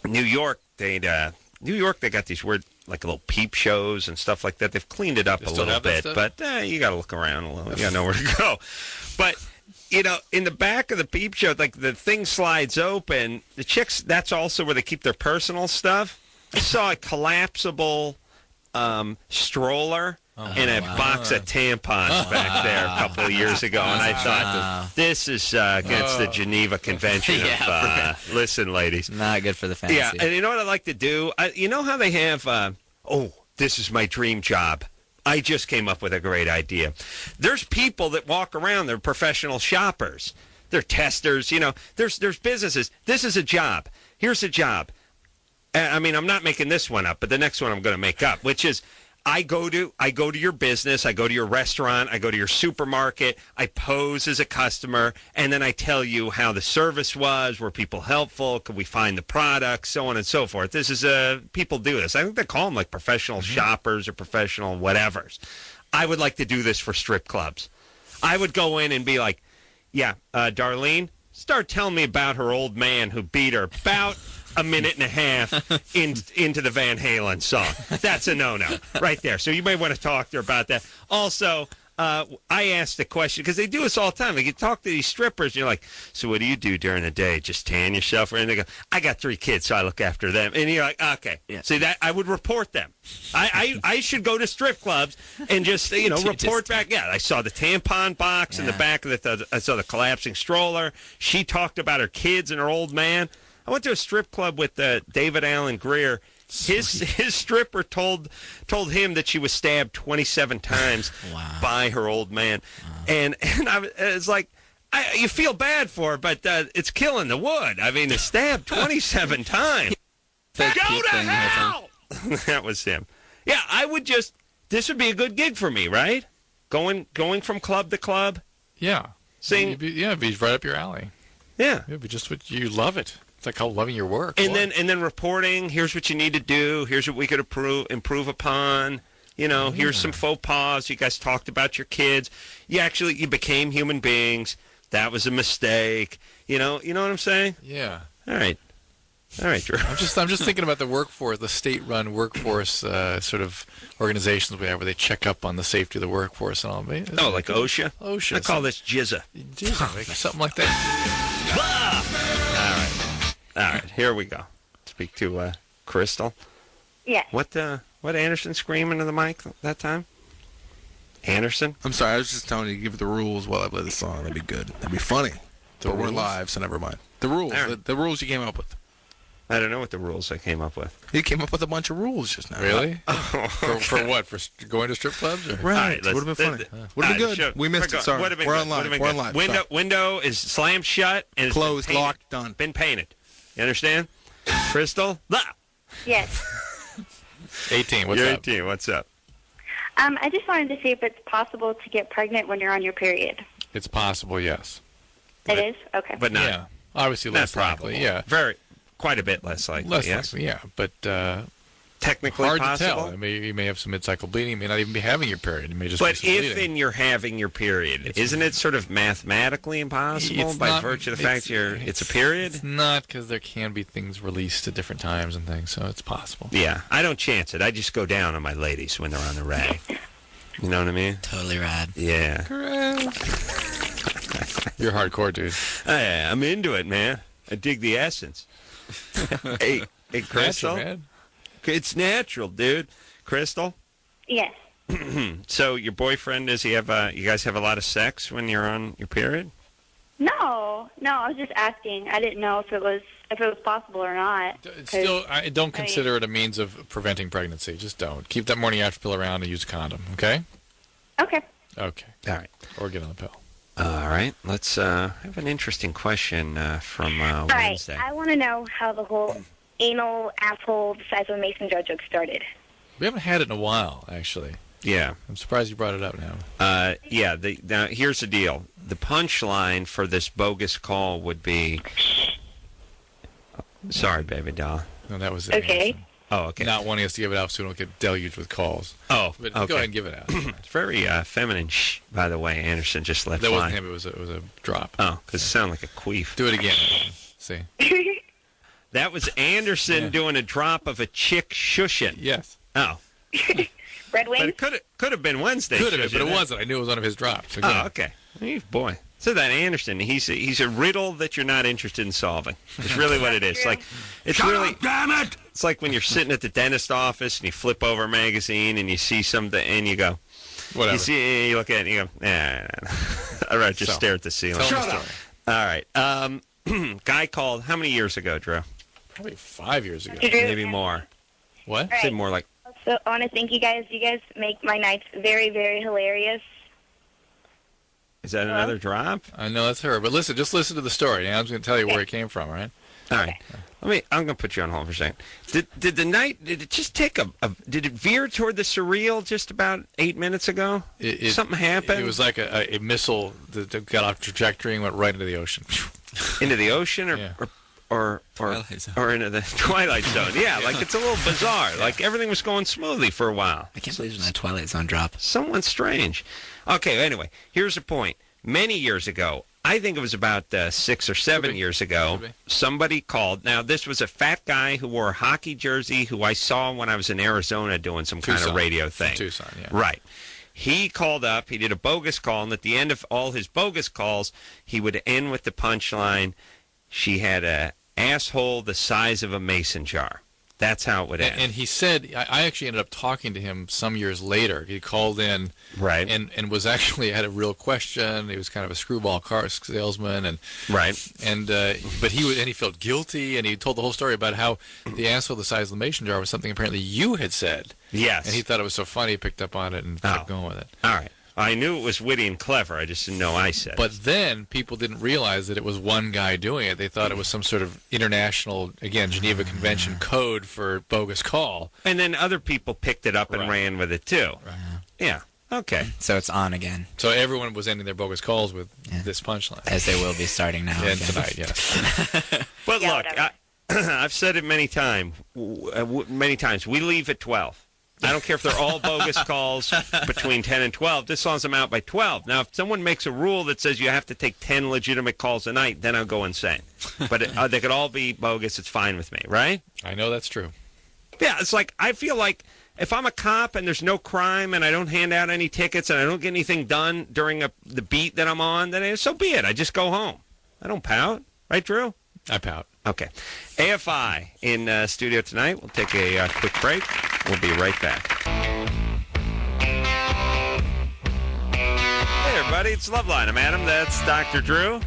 New York, they got these weird, like, little peep shows and stuff like that. They've cleaned it up a little bit, but you got to look around a little. You got to know where to go. But, in the back of the peep show, like, the thing slides open. The chicks, that's also where they keep their personal stuff. I saw a collapsible stroller and a box of tampons back there a couple of years ago, and I thought, this is against the Geneva Convention of, listen, ladies. Not good for the fantasy. Yeah, and you know what I like to do? You know how they have, this is my dream job. I just came up with a great idea. There's people that walk around, they're professional shoppers. They're testers, there's businesses. This is a job. Here's a job. I mean, I'm not making this one up, but the next one I'm going to make up, which is I go to your business, I go to your restaurant, I go to your supermarket, I pose as a customer, and then I tell you how the service was, were people helpful, could we find the products, so on and so forth. This is people do this. I think they call them like professional shoppers or professional whatevers. I would like to do this for strip clubs. I would go in and be like, Darlene, start telling me about her old man who beat her about a minute and a half into the Van Halen song. That's a no-no right there. So you may want to talk to her about that. Also, I asked the question, because they do this all the time. Like, you talk to these strippers, and you're like, so what do you do during the day? Just tan yourself? And they go, I got 3 kids, so I look after them. And you're like, okay. Yeah. See, that I would report them. I should go to strip clubs and just, report back. Yeah, I saw the tampon box in the back of I saw the collapsing stroller. She talked about her kids and her old man. I went to a strip club with David Allen Greer. His stripper told him that she was stabbed 27 times by her old man, and it's like, you feel bad for her, but it's killing the wood. I mean, it's stabbed 27 times. Go to hell! That was him. Yeah, this would be a good gig for me, right? Going from club to club. Yeah. It'd be right up your alley. Yeah. It'd be just what you love it. It's like how loving your work. And then reporting, here's what you need to do, here's what we could improve upon. Here's some faux pas. You guys talked about your kids. You became human beings. That was a mistake. You know what I'm saying? Yeah. All right, Drew. I'm just thinking about the workforce, the state-run workforce sort of organizations we have where they check up on the safety of the workforce and all. Like OSHA? OSHA. I call this jizza. Something like that. All right, here we go. Speak to Crystal. Yeah. What Anderson screaming to the mic that time? Anderson? I'm sorry, I was just telling you to give the rules while I play the song. That'd be good. That'd be funny. But we're live, so never mind. The rules. Right. The rules you came up with. I don't know what the rules I came up with. You came up with a bunch of rules just now. Really? Okay. For what? For going to strip clubs? Or? Right. Would have been funny. Would have been good. We missed it. Sorry. We're on live. We're on live. Window is slammed shut and closed, locked, done. Been painted. You understand? Crystal? Yes. 18. What's You're up? 18. What's up? I just wanted to see if it's possible to get pregnant when you're on your period. It's possible, yes. It is? Okay. But not. Yeah. Obviously less probable. likely. Yeah. Quite a bit less likely. Less yes? likely, yeah. But technically hard possible. to tell. You may have some mid-cycle bleeding. You may not even be having your period. You may just be some bleeding. You're having your period, isn't it sort of mathematically impossible by virtue of the fact it's a period? It's not, because there can be things released at different times and things, so it's possible. Yeah, I don't chance it. I just go down on my ladies when they're on the rag. You know what I mean? Totally rad. Yeah. You're hardcore, dude. I'm into it, man. I dig the essence. hey, Crystal. Natural, man. It's natural, dude. Crystal? Yes. So your boyfriend, does he have you guys have a lot of sex when you're on your period? No, I was just asking. I didn't know if it was possible or not. I don't consider it a means of preventing pregnancy. Just don't. Keep that morning after pill around and use a condom, okay? Okay. Okay. All right. Or get on the pill. All right. Let's have an interesting question from Wednesday. All right. I want to know how the whole anal asshole the size of a mason jar joke started. We haven't had it in a while, actually. Yeah. I'm surprised you brought it up now. Now, here's the deal. The punchline for this bogus call would be... Sorry, baby doll. No, that was it. Okay. Oh, okay. Not wanting us to give it out so we don't get deluged with calls. Oh, but okay. Go ahead and give it out. It's very feminine, by the way, Anderson just let That fly. wasn't him. It was a drop. Oh, because it sounded like a queef. Do it again. See? That was Anderson doing a drop of a chick shushin'. Yes. Oh. Red Wings? But it could have been Wednesday. Could have been, but it shushin'. wasn't. I knew it was one of his drops. So Oh, okay. Boy. So that Anderson, he's a riddle that you're not interested in solving. It's really what it is. Like, it's Shut really, up, damn it! it's like when you're sitting at the dentist office and you flip over a magazine and you see something and you go, Whatever. you look at it and you go, nah. All right, just stare at the ceiling. Tell Shut the up. story. All right. Guy called, how many years ago, Drew? Probably 5 years ago. Did you- Maybe more. What? Right. Say more like, So I want to thank you guys. You guys make my nights very, very hilarious. is that another drop? I know that's her. But listen, just listen to the story. Adam's going to tell you where it came from, all right? All right. I'm going to put you on hold for a second. Did the night, did it just take did it veer toward the surreal just about 8 minutes ago? Something happened? It was like a missile that got off trajectory and went right into the ocean. Into the ocean Yeah. or into the Twilight Zone. Yeah, like it's a little bizarre. Like everything was going smoothly for a while. I can't believe there's not a Twilight Zone drop. Somewhat strange. Okay, anyway, here's the point. Many years ago, I think it was about 6 or 7 years ago, Could be. somebody called. Now, this was a fat guy who wore a hockey jersey who I saw when I was in Arizona doing some kind of Tucson. radio From thing. Tucson, yeah. Right. He called up. He did a bogus call, and at the end of all his bogus calls, he would end with the punchline, she had a asshole the size of a mason jar. That's how it would end. And he said, I actually ended up talking to him some years later. He called in Right. and was actually had a real question. He was kind of a screwball car salesman, and Right. but he felt guilty, and he told the whole story about how the asshole the size of the mason jar was something apparently you had said. Yes. And he thought it was so funny, he picked up on it and kept going with it. All right. I knew it was witty and clever. I just didn't know I said it. But then people didn't realize that it was one guy doing it. They thought it was some sort of international, again, Geneva Convention code for bogus call. And then other people picked it up and Right. ran with it, too. Right. Yeah. Okay. So it's on again, So everyone was ending their bogus calls with this punchline. as they will be starting now. And again. tonight, yes. But Yeah, look, whatever. I've said it many times. We leave at 12. I don't care if they're all bogus calls between 10 and 12. This song's I'm out by 12. Now, if someone makes a rule that says you have to take 10 legitimate calls a night, then I'll go insane. But they could all be bogus. It's fine with me, right? I know that's true. Yeah, it's like I feel like if I'm a cop and there's no crime and I don't hand out any tickets and I don't get anything done during the beat that I'm on, then so be it. I just go home. I don't pout. Right, Drew? I pout. Okay. AFI in studio tonight. We'll take a quick break. We'll be right back. Hey, everybody. It's Loveline. I'm Adam. That's Dr. Drew.